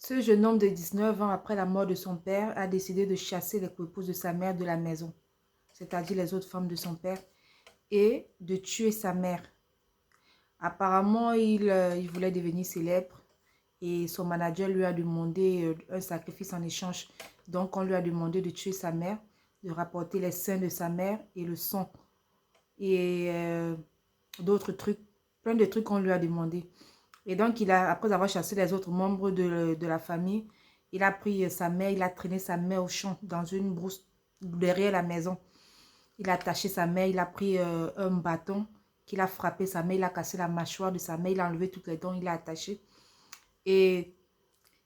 Ce jeune homme de 19 ans, après la mort de son père, a décidé de chasser les copouses de sa mère de la maison, c'est-à-dire les autres femmes de son père, et de tuer sa mère. Apparemment, il voulait devenir célèbre et son manager lui a demandé un sacrifice en échange. Donc, on lui a demandé de tuer sa mère, de rapporter les seins de sa mère et le sang et d'autres trucs, plein de trucs qu'on lui a demandé. Et donc, après avoir chassé les autres membres de la famille, il a pris sa mère, il a traîné sa mère au champ, dans une brousse derrière la maison. Il a attaché sa mère, il a pris un bâton qu'il a frappé sa mère, il a cassé la mâchoire de sa mère, il a enlevé toutes les dents, il a attaché. Et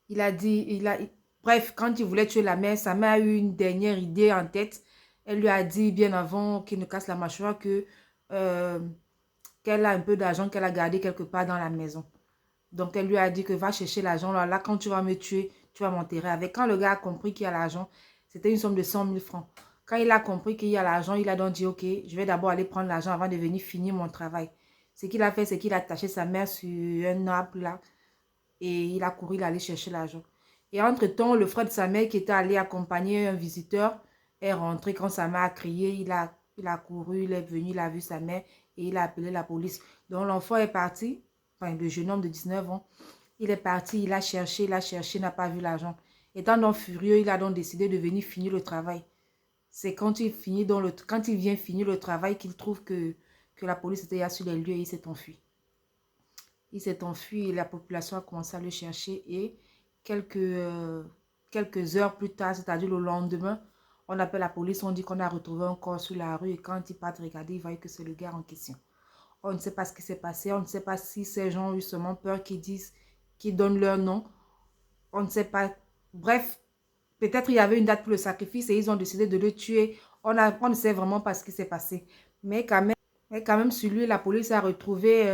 il a dit, bref, quand il voulait tuer la mère, sa mère a eu une dernière idée en tête. Elle lui a dit bien avant qu'il ne casse la mâchoire que euh, qu'elle a un peu d'argent qu'elle a gardé quelque part dans la maison. Donc, elle lui a dit que va chercher l'argent. Là, quand tu vas me tuer, tu vas m'enterrer avec. Quand le gars a compris qu'il y a l'argent, c'était une somme de 100 000 francs. Quand il a compris qu'il y a l'argent, il a donc dit, ok, je vais d'abord aller prendre l'argent avant de venir finir mon travail. Ce qu'il a fait, c'est qu'il a attaché sa mère sur un arbre là et il a couru, il allait chercher l'argent. Et entre-temps, le frère de sa mère qui était allé accompagner un visiteur est rentré. Quand sa mère a crié, il a couru, il est venu, il a vu sa mère et il a appelé la police. Donc l'enfant est parti, enfin le jeune homme de 19 ans, il est parti, il a cherché, n'a pas vu l'argent. Étant donc furieux, il a donc décidé de venir finir le travail. C'est quand il vient finir le travail qu'il trouve que la police était là sur les lieux et il s'est enfui. Il s'est enfui et la population a commencé à le chercher et quelques heures plus tard, c'est-à-dire le lendemain, on appelle la police, on dit qu'on a retrouvé un corps sur la rue et quand ils partent regarder, ils voient que c'est le gars en question. On ne sait pas ce qui s'est passé, on ne sait pas si ces gens ont eu seulement peur qu'ils disent, qu'ils donnent leur nom, on ne sait pas. Bref, peut-être il y avait une date pour le sacrifice et ils ont décidé de le tuer. On ne sait vraiment pas ce qui s'est passé. Mais quand même, sur lui, la police a retrouvé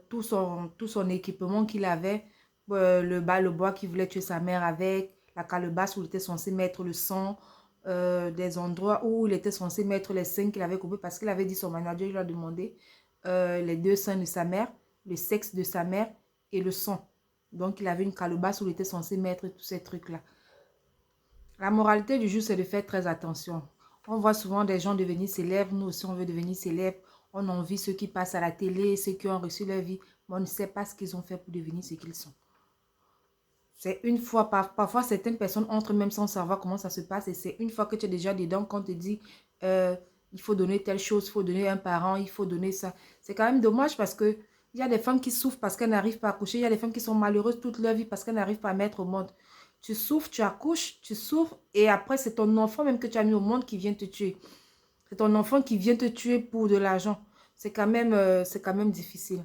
tout son équipement qu'il avait. Le bois qu'il voulait tuer sa mère avec, la calebasse où il était censé mettre le sang, des endroits où il était censé mettre les seins qu'il avait coupés parce qu'il avait dit son manager, il lui a demandé les deux seins de sa mère, le sexe de sa mère et le sang. Donc, il avait une calebasse où il était censé mettre tous ces trucs-là. La moralité du jour, c'est de faire très attention. On voit souvent des gens devenir célèbres. Nous aussi, on veut devenir célèbres. On envie ceux qui passent à la télé, ceux qui ont reçu leur vie. Mais on ne sait pas ce qu'ils ont fait pour devenir ce qu'ils sont. C'est une fois, parfois certaines personnes entrent même sans savoir comment ça se passe. Et c'est une fois que tu es déjà dedans qu'on te dit, euh, il faut donner telle chose, il faut donner un parent, il faut donner ça. C'est quand même dommage parce que il y a des femmes qui souffrent parce qu'elles n'arrivent pas à accoucher. Il y a des femmes qui sont malheureuses toute leur vie parce qu'elles n'arrivent pas à mettre au monde. Tu souffres, tu accouches, tu souffres et après c'est ton enfant même que tu as mis au monde qui vient te tuer. C'est ton enfant qui vient te tuer pour de l'argent. C'est quand même difficile.